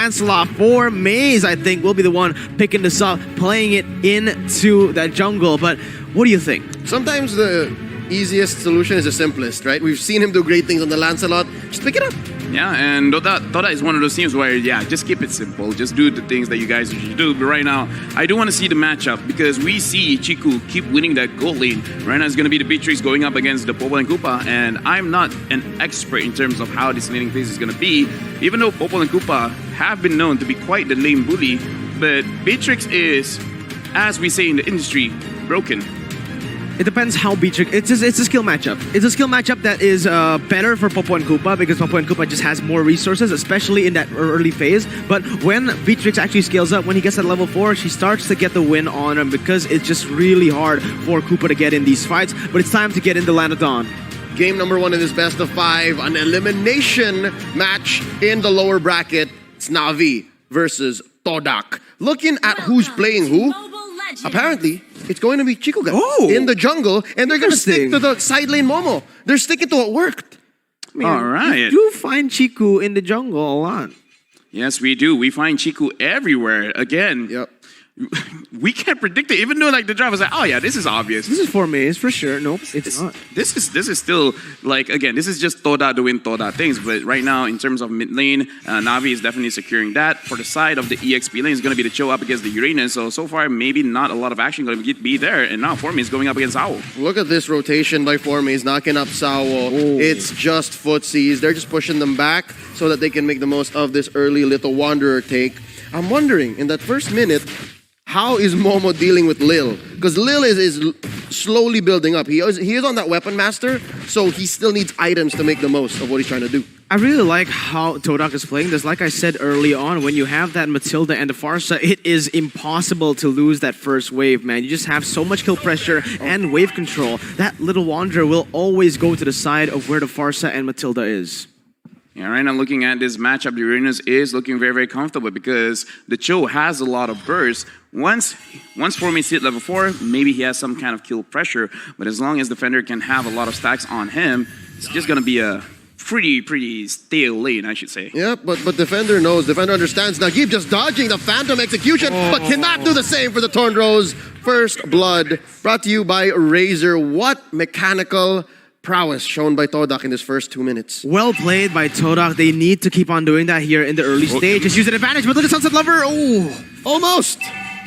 Lancelot for Maze, I think, will be the one picking this up, playing it into that jungle. But what do you think? Sometimes the easiest solution is the simplest, right? We've seen him do great things on the Lancelot. Just pick it up. Yeah, and TODAK is one of those teams where, yeah, just keep it simple. Just do the things that you guys usually do. But right now, I do want to see the matchup because we see Chiku keep winning that gold lane. Right now, it's going to be the Beatrix going up against the Popol and Koopa. And I'm not an expert in terms of how this laning phase is going to be. Even though Popol and Koopa have been known to be quite the lane bully. But Beatrix is, as we say in the industry, broken. It depends how Beatrix... It's a skill matchup. It's a skill matchup that is better for Popo and Koopa because Popo and Koopa just has more resources, especially in that early phase. But when Beatrix actually scales up, when he gets at level 4, she starts to get the win on him because it's just really hard for Koopa to get in these fights. But it's time to get in the Land of Dawn. Game number 1 in this best of 5, an elimination match in the lower bracket. It's Na'Vi versus TODAK. Looking at who's playing who, apparently, it's going to be Chiku guys in the jungle, and they're going to stick to the side lane Momo. They're sticking to what worked. All right. You do find Chiku in the jungle a lot. Yes, we do. We find Chiku everywhere. Again, Yep. we can't predict it. Even though like the driver was like, oh yeah, this is obvious. This is for Maze, for sure. Nope, it's not. This is still, like, again, this is just TODAK doing TODAK things. But right now, in terms of mid lane, Na'Vi is definitely securing that. For the side of the EXP lane, is going to be the Cho up against the Uranus. So far, maybe not a lot of action going to be there. And now Forme is going up against Sao. Look at this rotation by Forme. He's knocking up Sao. It's just footsies. They're just pushing them back so that they can make the most of this early little Wanderer take. I'm wondering, in that first minute, how is Momo dealing with Lil? Because Lil is slowly building up. He is on that Weapon Master, so he still needs items to make the most of what he's trying to do. I really like how TODAK is playing this. Like I said early on, when you have that Matilda and the Pharsa, it is impossible to lose that first wave, man. You just have so much kill pressure and wave control. That little Wanderer will always go to the side of where the Pharsa and Matilda is. Yeah, right now looking at this matchup, the Uranus is looking very, very comfortable because the Cho has a lot of burst. Once Forme hit level 4, maybe he has some kind of kill pressure, but as long as Defender can have a lot of stacks on him, it's just going to be a pretty stale lane, I should say. Yeah, but Defender knows. Defender understands. Nagib just dodging the Phantom Execution, but cannot do the same for the Torn Rose. First Blood, brought to you by Razor. What mechanical prowess shown by TODAK in this first 2 minutes. Well played by TODAK. They need to keep on doing that here in the early stage. Just use an advantage, but look at Sunset Lover. Oh, almost.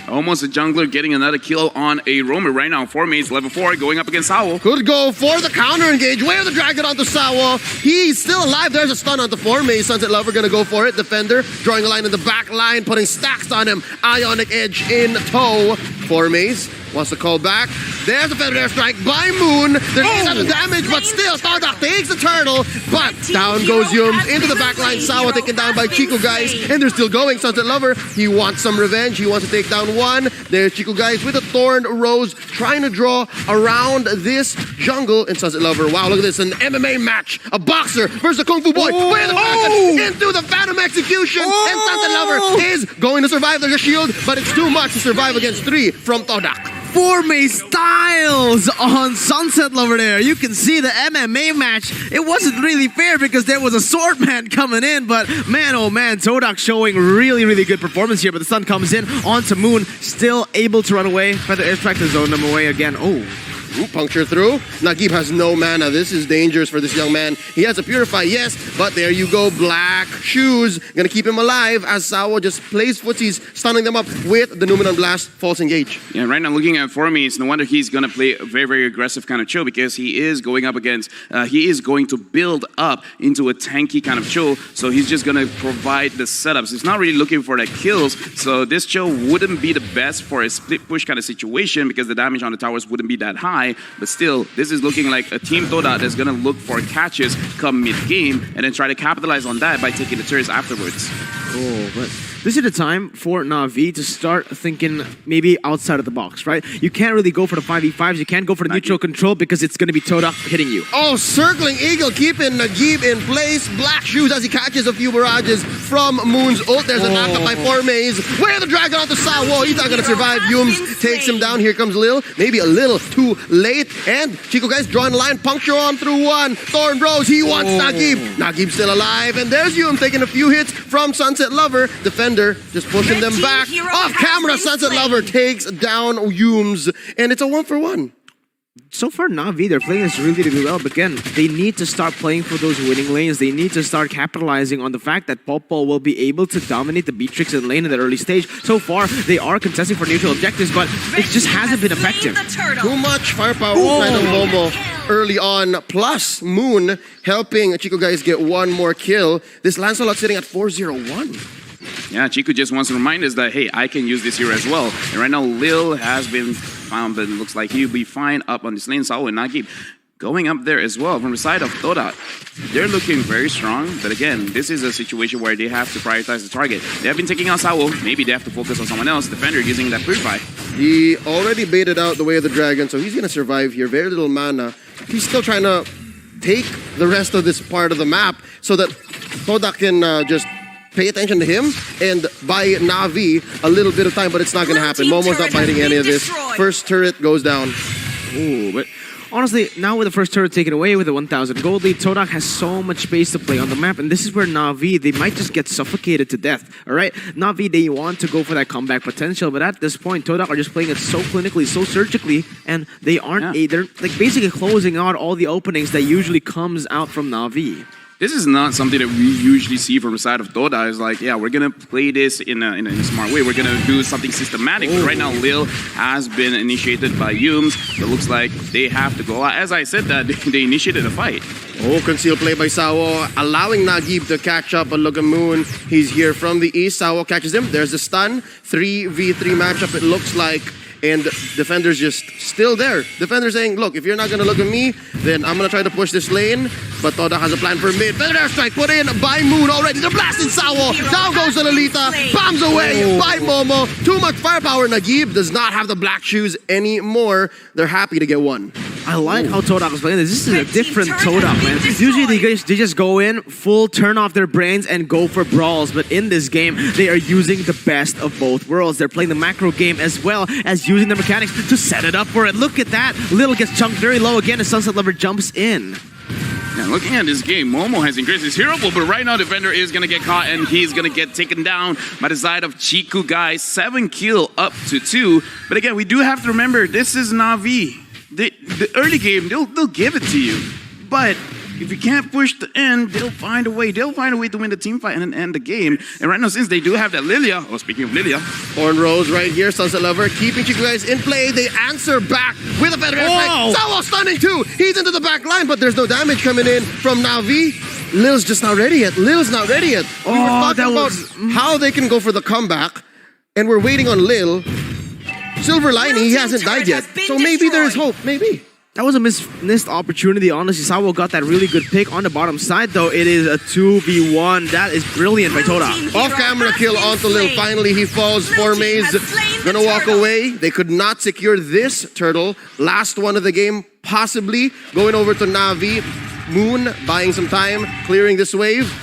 Almost a jungler getting another kill on a roamer right now. Forme is level 4 going up against Sao. Could go for the counter engage. Where the dragon onto Sao. He's still alive. There's a stun onto Forme. Sunset Lover gonna go for it. Defender drawing a line in the back line, putting stacks on him. Ionic Edge in tow. Forme's wants to call back. There's a Feather Airstrike by Moon. There's another damage, but still, TODAK takes the turtle. But down goes Yums into the back line. Sawa taken down by Chico guys. And they're still going. Sunset Lover, he wants some revenge. He wants to take down one. There's Chico guys with a Thorn Rose trying to draw around this jungle. And Sunset Lover, wow, look at this. An MMA match. A boxer versus a Kung Fu boy. Where the dragon into the Phantom Execution. And Sunset Lover is going to survive. There's a shield, but it's too much to survive against 3 from TODAK. Forme styles on Sunset Lover there. You can see the MMA match. It wasn't really fair because there was a sword man coming in, but man, oh man, TODAK showing really good performance here, but the sun comes in onto Moon, still able to run away. Feather Airstrike to zone them away again. Ooh, puncture through. Nagib has no mana. This is dangerous for this young man. He has a Purify, yes, but there you go. Black Shoes. Gonna keep him alive as Sao just plays footsies, stunning them up with the Numenon Blast. False engage. Yeah, right now looking at Forme, it's no wonder he's gonna play a very aggressive kind of Cho because he is going up against, he is going to build up into a tanky kind of Cho, so he's just gonna provide the setups. He's not really looking for the kills, so this Cho wouldn't be the best for a split push kind of situation because the damage on the towers wouldn't be that high. But still, this is looking like a team TODAK that's going to look for catches come mid-game and then try to capitalize on that by taking the turrets afterwards. Oh, but this is the time for Na'Vi to start thinking maybe outside of the box, right? You can't really go for the 5v5s. You can't go for the neutral control because it's going to be TODAK hitting you. Oh, circling Eagle, keeping Nagib in place. Black Shoes as he catches a few barrages from Moon's ult. There's a knockup by Forme's. Where the dragon onto Sao. He's not going to survive. Yums takes him down. Here comes Lil. Maybe a little too late. And Chico guys drawing a line, puncture on through one. Thorn Rose, he wants Nagib. Nagib's still alive. And there's Yum taking a few hits from Sunset Lover. Defender just pushing them back. Off camera, Sunset Lover takes down Yums. And it's a 1-for-1. So far, Na'Vi, they're playing this really, really well. But again, they need to start playing for those winning lanes. They need to start capitalizing on the fact that Popo will be able to dominate the Beatrix in lane in that early stage. So far, they are contesting for neutral objectives, but it just hasn't been effective. Too much firepower inside of Momo early on. Plus, Moon helping Chico guys get one more kill. This Lancelot sitting at 4-0-1. Yeah, Chico just wants to remind us that, hey, I can use this hero as well. And right now, Lil has been found, but it looks like he'll be fine up on this lane. Sawo and Nagib going up there as well from the side of TODAK. They're looking very strong, but again, this is a situation where they have to prioritize the target. They have been taking out Sawo. Maybe they have to focus on someone else. Defender using that Purify. He already baited out the Way of the Dragon, so he's going to survive here. Very little mana. He's still trying to take the rest of this part of the map so that TODAK can just pay attention to him and buy Na'Vi a little bit of time, but it's not going to happen. Momo's not biting any of this. First turret goes down. Ooh, but honestly, now with the first turret taken away with the 1,000 gold lead, TODAK has so much space to play on the map, and this is where Na'Vi, they might just get suffocated to death, all right? Na'Vi, they want to go for that comeback potential, but at this point, TODAK are just playing it so clinically, so surgically, and they aren't, they're like basically closing out all the openings that usually comes out from Na'Vi. This is not something that we usually see from the side of TODAK. It's like, yeah, we're going to play this in a smart way. We're going to do something systematic. But right now, Lil has been initiated by Yums. It looks like they have to go out. As I said, that they initiated a fight. Oh, concealed play by Sawo, allowing Nagib to catch up. But look at Moon. He's here from the east. Sawo catches him. There's the stun. 3v3 matchup, it looks like. And Defender's just still there. Defender saying, look, if you're not going to look at me, then I'm going to try to push this lane. But TODAK has a plan for mid. Better airstrike put in by Moon already. They're blasting Sawo. Down goes Lolita. Bombs away by Momo. Too much firepower. Nagib does not have the black shoes anymore. They're happy to get one. I like how TODAK is playing this. This is a different TODAK, man. Usually they just go in, full turn off their brains and go for brawls. But in this game, they are using the best of both worlds. They're playing the macro game as well as using the mechanics to set it up for it. Look at that. Little gets chunked very low again as Sunset Lover jumps in. Yeah, looking at this game, Momo has increased his hero pool, but right now Defender is going to get caught and he's going to get taken down by the side of Chiku, guys. 7 kill up to 2. But again, we do have to remember, this is Na'Vi. The early game, they'll give it to you. But if you can't push the end, they'll find a way. They'll find a way to win the team fight and end the game. And right now, since they do have that Lilia, speaking of Lilia. Thorn Rose right here, Sunset Lover, keeping Chico guys in play. They answer back with a better airstrike. Sawo stunning too. He's into the back line, but there's no damage coming in from Na'Vi. Lil's just not ready yet. We were talking about how they can go for the comeback, and we're waiting on Lil. Silver Lining, he hasn't died yet. So maybe there is hope. Maybe. That was a missed opportunity, honestly. Sawo got that really good pick on the bottom side, though. It is a 2v1. That is brilliant by TODAK. Off-camera kill onto Lil. Finally, he falls for Maze. Gonna walk away. They could not secure this turtle. Last one of the game, possibly. Going over to Na'Vi. Moon buying some time, clearing this wave.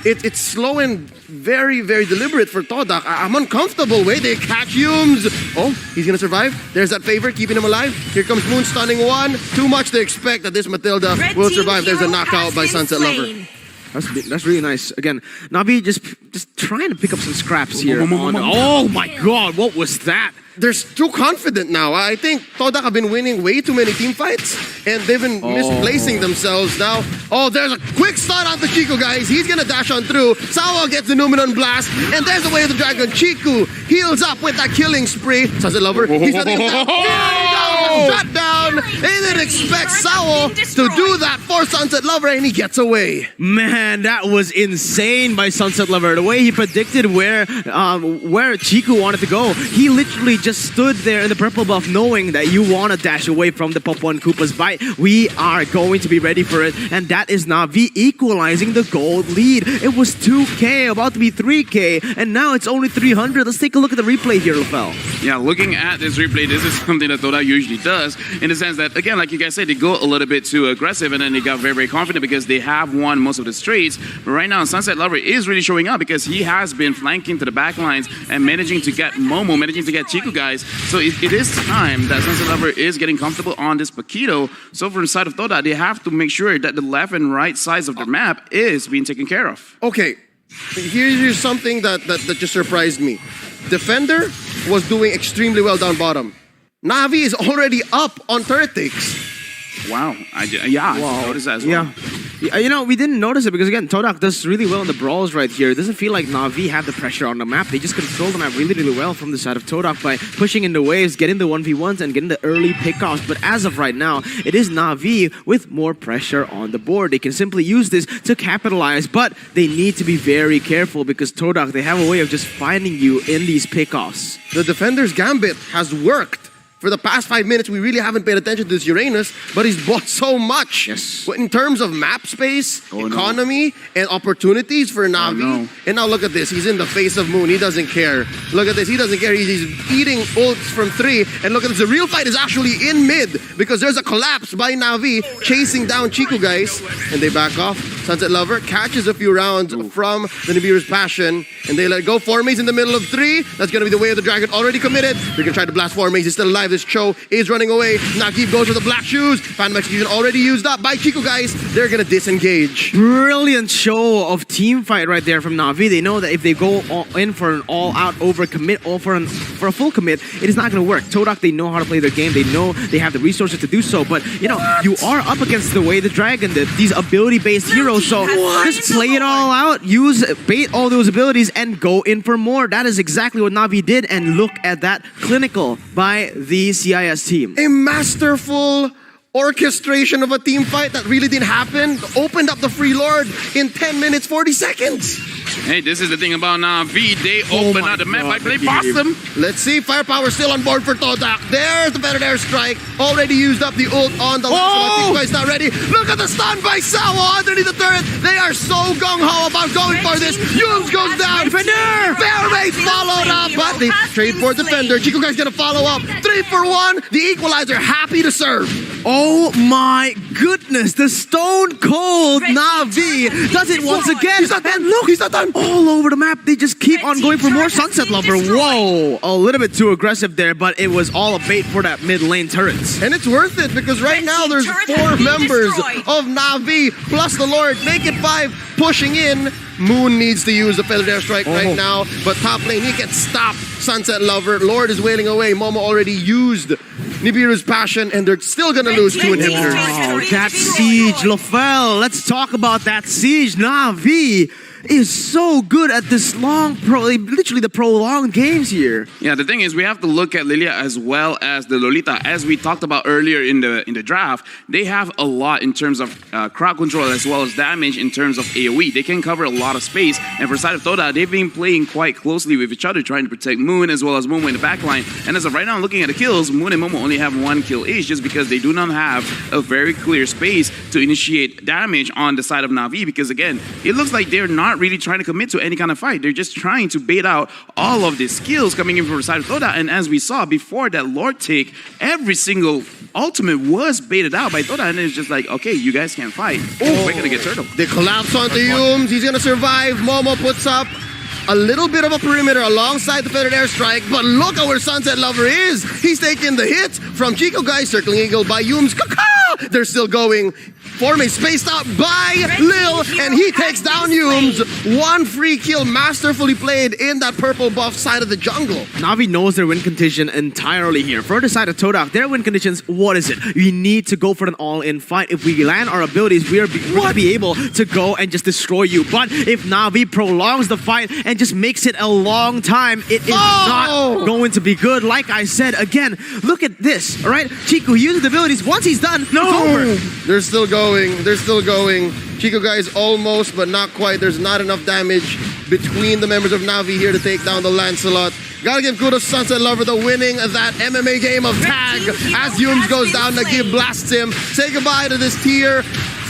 It's slow and very, very deliberate for TODAK. I'm uncomfortable. Wait, they catch Yums. Oh, he's going to survive. There's that favor, keeping him alive. Here comes Moon, stunning one. Too much to expect that this Matilda will survive. There's a knockout by Sunset Lover. That's really nice. Again, Na'Vi just trying to pick up some scraps here. Oh my god, what was that? They're too confident now. I think TODAK have been winning way too many team fights, and they've been misplacing themselves now. Oh, there's a quick stun on the Chico, guys. He's gonna dash on through. Sawo gets the Numenon blast, and there's the Way of the Dragon. Chiku heals up with that killing spree. Sunset Lover, he's gonna shut down. They didn't expect Sawo to do that for Sunset Lover, and he gets away. Man, that was insane by Sunset Lover. The way he predicted where Chiku wanted to go. He literally just stood there in the purple buff knowing that you want to dash away from the Popo and Koopa's bite. We are going to be ready for it. And that is Na'Vi equalizing the gold lead. It was 2K, about to be 3K, and now it's only 300. Let's take a look at the replay here, Lafel. Yeah, looking at this replay, this is something that TODAK usually does, in the sense that, again, like you guys said, they go a little bit too aggressive, and then they got very, very confident because they have won most of the straights. But right now, Sunset Lover is really showing up because he has been flanking to the back lines and managing to get Momo, managing to get Chiku guys. So it is time that Sunset Lover is getting comfortable on this Paquito. So from the side of TODAK, they have to make sure that the left and right sides of their map is being taken care of. Okay, here's something that just surprised me. Defender was doing extremely well down bottom. Na'Vi is already up on turret takes. Wow. I noticed that as well. Yeah. You know, we didn't notice it because, again, TODAK does really well in the brawls right here. It doesn't feel like Na'Vi had the pressure on the map. They just control the map really, really well from the side of TODAK by pushing in the waves, getting the 1v1s, and getting the early pickoffs. But as of right now, it is Na'Vi with more pressure on the board. They can simply use this to capitalize, but they need to be very careful because TODAK, they have a way of just finding you in these pickoffs. The defender's gambit has worked. For the past 5 minutes, we really haven't paid attention to this Uranus, but he's bought so much. Yes. In terms of map space, economy, and opportunities for Na'Vi. And now look at this. He's in the face of Moon. He doesn't care. Look at this. He doesn't care. He's eating ults from 3. And look at this. The real fight is actually in mid because there's a collapse by Na'Vi chasing down Chiku guys. And they back off. Sunset Lover catches a few rounds from the Nibiru's Passion. And they let go. Formaze in the middle of 3. That's going to be the way of the dragon. Already committed. They're going to try to blast Formaze. He's still alive. This Cho is running away. Nakib goes for the black shoes. Phantom Execution already used up by Chiku guys. They're going to disengage. Brilliant show of team fight right there from Na'Vi. They know that if they go in for an all-out overcommit or for a full commit, it is not going to work. TODAK, they know how to play their game. They know they have the resources to do so. But, you know, you are up against the way the dragon, these ability-based heroes. So just play it all out, bait all those abilities, and go in for more. That is exactly what Na'Vi did. And look at that clinical by the CIS team. A masterful orchestration of a team fight that really didn't happen. Opened up the Free Lord in 10 minutes, 40 seconds. Hey, this is the thing about Na'Vi. They open up the map by play Boston. Let's see. Firepower still on board for TODAK. There's the better airstrike. Already used up the ult on the left. Guys not ready. Look at the stun by Sawa underneath the turret. They are so gung-ho about going for this. Yums goes down. Defender! Fairways followed up, but they trade for Defender. Chiku guys gonna follow up. 3 for 1. The equalizer happy to serve. Oh my goodness, the stone cold Na'Vi does it once again. He's not done. Look, he's not done. All over the map, they just keep on going for more Sunset Lover. Whoa, a little bit too aggressive there, but it was all a bait for that mid lane turrets. And it's worth it because right now there's 4 members of Na'Vi plus the Lord. Make it 5, pushing in. Moon needs to use the feathered airstrike right now, but top lane, he can stop Sunset Lover. Lord is wailing away. Momo already used Nibiru's Passion, and they're still gonna lose 2 inhibitors. Wow, that siege, Lofel. Let's talk about that siege. Na'Vi is so good at this literally the prolonged games here. Yeah, the thing is, we have to look at Lilia as well as the Lolita. As we talked about earlier in the draft, they have a lot in terms of crowd control as well as damage in terms of AoE. They can cover a lot of space, and for side of TODAK, they've been playing quite closely with each other, trying to protect Moon as well as Momo in the backline. And as of right now, looking at the kills, Moon and Momo only have 1 kill each just because they do not have a very clear space to initiate damage on the side of Na'Vi, because again, it looks like they're not really trying to commit to any kind of fight. They're just trying to bait out all of the skills coming in from the side of TODAK. And as we saw before that Lord take, every single ultimate was baited out by TODAK, and it's just like, okay, you guys can't fight. We're gonna get turtle. They collapse onto Yums. He's gonna survive. Momo puts up a little bit of a perimeter alongside the feathered airstrike, but look at where Sunset Lover is. He's taking the hits from Chico guys, circling eagle by Yums. They're still going. Formaze spaced out by Lil, and he takes down Yums. 1 free kill masterfully played in that purple buff side of the jungle. Na'Vi knows their win condition entirely here. For the side of TODAK, their win conditions, what is it? We need to go for an all-in fight. If we land our abilities, we're going to be able to go and just destroy you. But if Na'Vi prolongs the fight and just makes it a long time, it is not going to be good. Like I said, again, look at this, all right? Chiku uses the abilities. Once he's done, it's over. They're still going. They're still going. Chico guys almost, but not quite. There's not enough damage between the members of Na'Vi here to take down the Lancelot. Gotta give kudos to Sunset Lover, the winning that MMA game of tag. As Yums goes down, Nagib blasts him. Say goodbye to this tier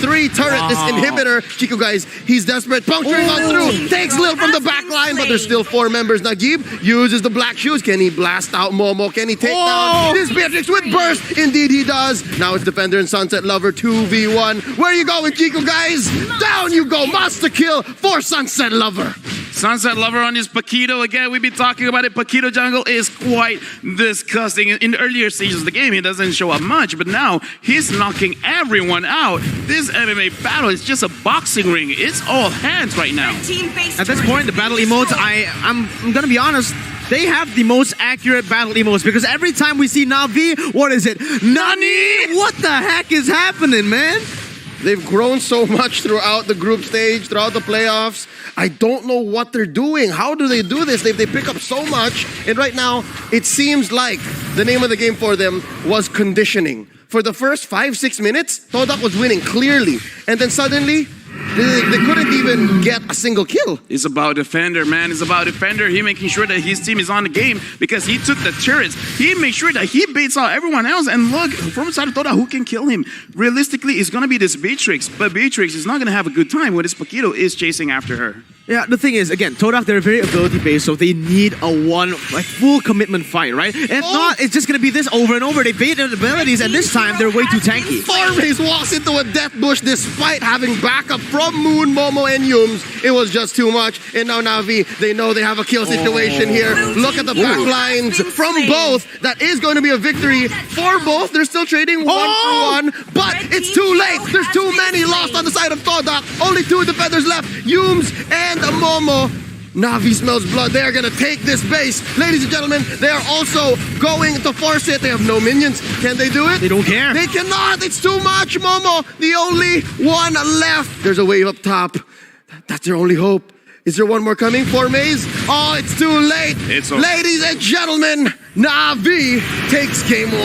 3 turret, this inhibitor. Chico, guys, he's desperate. Puncturing on through. Takes Lil from the back line, but there's still 4 members. Nagib uses the black shoes. Can he blast out Momo? Can he take down this Beatrix with burst? Indeed, he does. Now it's Defender and Sunset Lover 2v1. Where are you going, Chico, guys? Down you go. Monster kill for Sunset Lover. Sunset Lover on his Paquito again. We've been talking about it. Paquito jungle is quite disgusting. In the earlier stages of the game, he doesn't show up much, but now he's knocking everyone out. This MMA battle is just a boxing ring. It's all hands right now. At this point, the battle emotes, I'm gonna be honest, they have the most accurate battle emotes because every time we see Na'Vi, what is it? Nani? What the heck is happening, man? They've grown so much throughout the group stage, throughout the playoffs. I don't know what they're doing. How do they do this? They pick up so much. And right now, it seems like the name of the game for them was conditioning. For the first 5-6 minutes, TODAK was winning clearly. And then suddenly, they couldn't even get a single kill. It's about Defender, man. It's about Defender. He making sure that his team is on the game because he took the turrets. He made sure that he baits out everyone else. And look, from the side of TODAK, who can kill him? Realistically, it's going to be this Beatrix. But Beatrix is not going to have a good time when his Paquito is chasing after her. Yeah, the thing is, again, TODAK, they're very ability-based, so they need a full commitment fight, right? If not, it's just gonna be this over and over. They bait their abilities, and this time, they're way too tanky. Farmaze walks into a death bush despite having backup from Moon, Momo, and Yums. It was just too much. And now Na'Vi, they know they have a kill situation here. Look at the back lines from both. That is going to be a victory for both. They're still trading 1 for 1, but it's too late. There's too many lost on the side of TODAK. Only 2 defenders left, Yums and Momo. Na'Vi smells blood. They are going to take this base. Ladies and gentlemen, they are also going to force it. They have no minions. Can they do it? They don't care. They cannot. It's too much, Momo. The only one left. There's a wave up top. That's their only hope. Is there one more coming for Maze? Oh, it's too late. It's over. Ladies and gentlemen, Na'Vi takes game 1.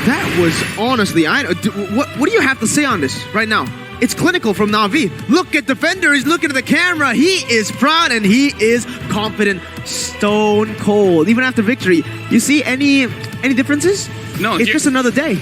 That was honestly, what do you have to say on this right now? It's clinical from Na'Vi. Look at Defender, he's looking at the camera. He is proud and he is confident. Stone cold. Even after victory. You see any differences? No. It's just another day.